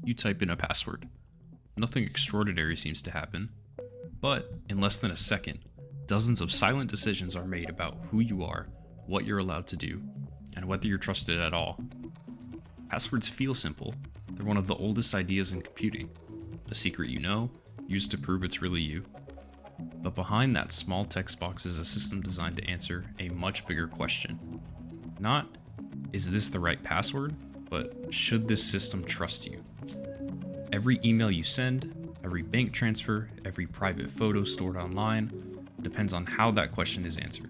You type in a password. Nothing extraordinary seems to happen, but in less than a second, dozens of silent decisions are made about who you are, what you're allowed to do, and whether you're trusted at all. Passwords feel simple. They're one of the oldest ideas in computing. A secret you know, used to prove it's really you. But behind that small text box is a system designed to answer a much bigger question. Not, is this the right password? But should this system trust you? Every email you send, every bank transfer, every private photo stored online depends on how that question is answered.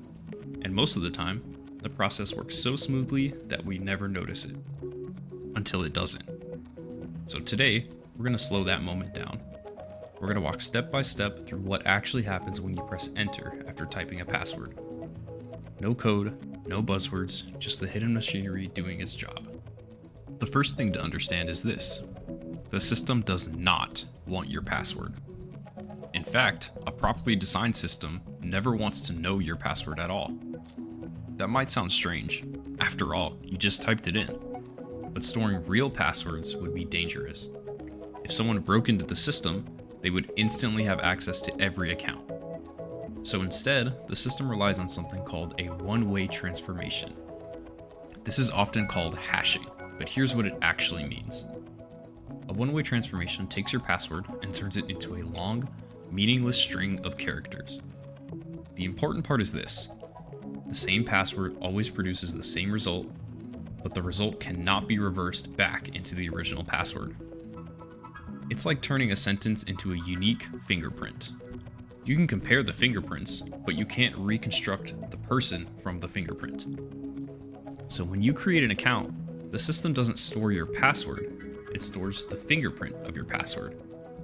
And most of the time, the process works so smoothly that we never notice it. Until it doesn't. So today, we're going to slow that moment down. We're going to walk step by step through what actually happens when you press enter after typing a password. No code, no buzzwords, just the hidden machinery doing its job. The first thing to understand is this. The system does not want your password. In fact, a properly designed system never wants to know your password at all. That might sound strange. After all, you just typed it in. But storing real passwords would be dangerous. If someone broke into the system, they would instantly have access to every account. So instead, the system relies on something called a one-way transformation. This is often called hashing, but here's what it actually means. A one-way transformation takes your password and turns it into a long, meaningless string of characters. The important part is this. The same password always produces the same result, but the result cannot be reversed back into the original password. It's like turning a sentence into a unique fingerprint. You can compare the fingerprints, but you can't reconstruct the person from the fingerprint. So when you create an account, the system doesn't store your password, it stores the fingerprint of your password,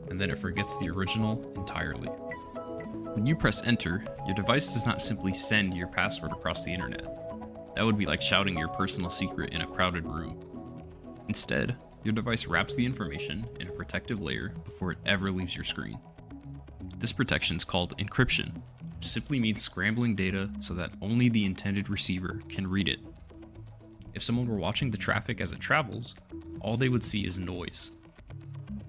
and then it forgets the original entirely. When you press enter, your device does not simply send your password across the internet. That would be like shouting your personal secret in a crowded room. Instead, your device wraps the information in a protective layer before it ever leaves your screen. This protection is called encryption. It simply means scrambling data so that only the intended receiver can read it. If someone were watching the traffic as it travels, all they would see is noise.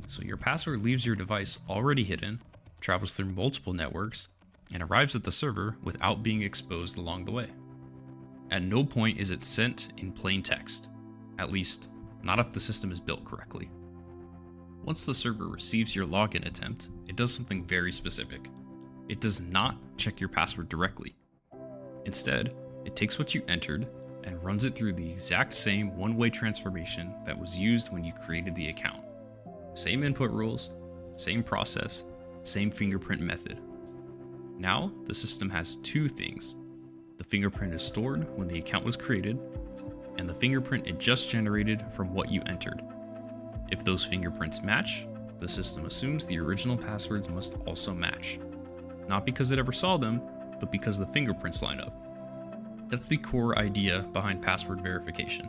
So your password leaves your device already hidden, travels through multiple networks, and arrives at the server without being exposed along the way. At no point is it sent in plain text, at least not if the system is built correctly. Once the server receives your login attempt, it does something very specific. It does not check your password directly. Instead, it takes what you entered and runs it through the exact same one-way transformation that was used when you created the account. Same input rules, same process, same fingerprint method. Now, the system has two things. The fingerprint is stored when the account was created, and the fingerprint it just generated from what you entered. If those fingerprints match, the system assumes the original passwords must also match. Not because it ever saw them, but because the fingerprints line up. That's the core idea behind password verification.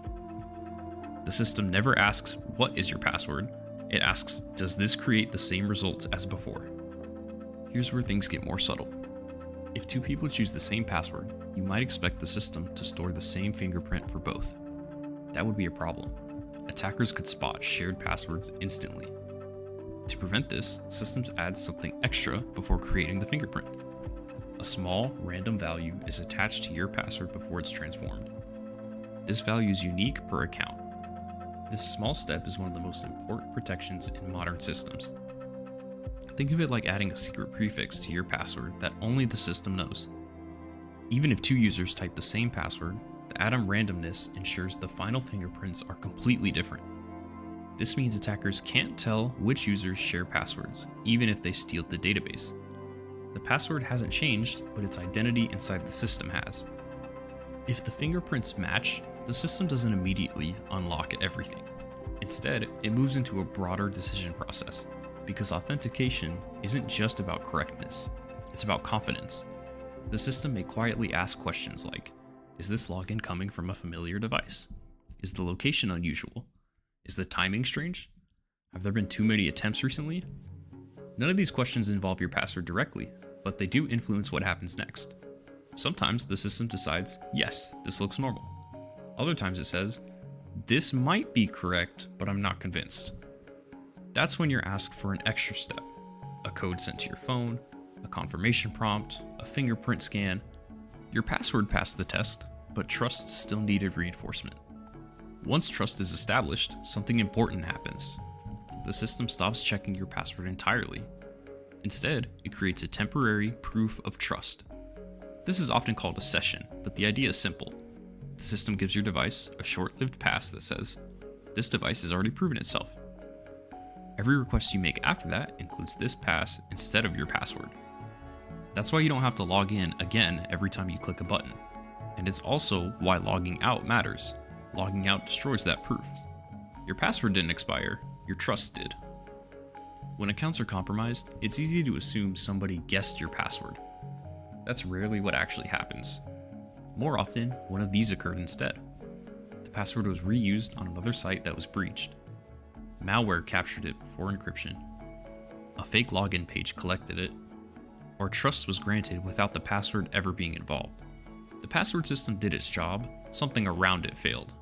The system never asks, what is your password? It asks, does this create the same results as before? Here's where things get more subtle. If two people choose the same password, you might expect the system to store the same fingerprint for both. That would be a problem. Attackers could spot shared passwords instantly. To prevent this, systems add something extra before creating the fingerprint. A small, random value is attached to your password before it's transformed. This value is unique per account. This small step is one of the most important protections in modern systems. Think of it like adding a secret prefix to your password that only the system knows. Even if two users type the same password, the atom randomness ensures the final fingerprints are completely different. This means attackers can't tell which users share passwords, even if they steal the database. The password hasn't changed, but its identity inside the system has. If the fingerprints match, the system doesn't immediately unlock everything. Instead, it moves into a broader decision process, because authentication isn't just about correctness, it's about confidence. The system may quietly ask questions like, is this login coming from a familiar device? Is the location unusual? Is the timing strange? Have there been too many attempts recently? None of these questions involve your password directly, but they do influence what happens next. Sometimes the system decides, yes, this looks normal. Other times it says, this might be correct, but I'm not convinced. That's when you're asked for an extra step, a code sent to your phone, a confirmation prompt, a fingerprint scan. Your password passed the test, but trust still needed reinforcement. Once trust is established, something important happens. The system stops checking your password entirely. Instead, it creates a temporary proof of trust. This is often called a session, but the idea is simple. The system gives your device a short-lived pass that says, "This device has already proven itself." Every request you make after that includes this pass instead of your password. That's why you don't have to log in again every time you click a button. And it's also why logging out matters. Logging out destroys that proof. Your password didn't expire, your trust did. When accounts are compromised, it's easy to assume somebody guessed your password. That's rarely what actually happens. More often, one of these occurred instead. The password was reused on another site that was breached. Malware captured it before encryption. A fake login page collected it. Or trust was granted without the password ever being involved. The password system did its job, something around it failed.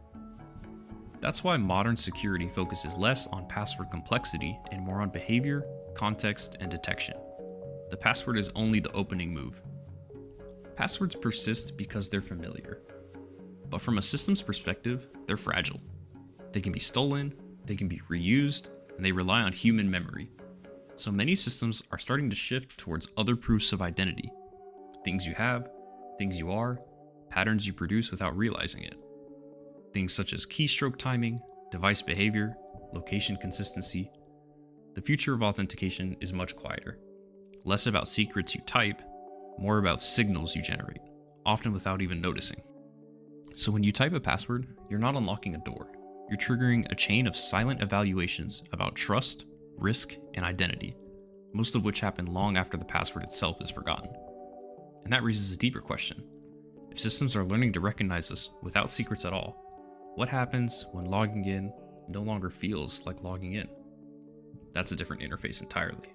That's why modern security focuses less on password complexity and more on behavior, context, and detection. The password is only the opening move. Passwords persist because they're familiar. But from a system's perspective, they're fragile. They can be stolen, they can be reused, and they rely on human memory. So many systems are starting to shift towards other proofs of identity. Things you have, things you are, patterns you produce without realizing it. Things such as keystroke timing, device behavior, location consistency. The future of authentication is much quieter. Less about secrets you type, more about signals you generate, often without even noticing. So when you type a password, you're not unlocking a door. You're triggering a chain of silent evaluations about trust, risk, and identity, most of which happen long after the password itself is forgotten. And that raises a deeper question. If systems are learning to recognize us without secrets at all, what happens when logging in no longer feels like logging in? That's a different interface entirely.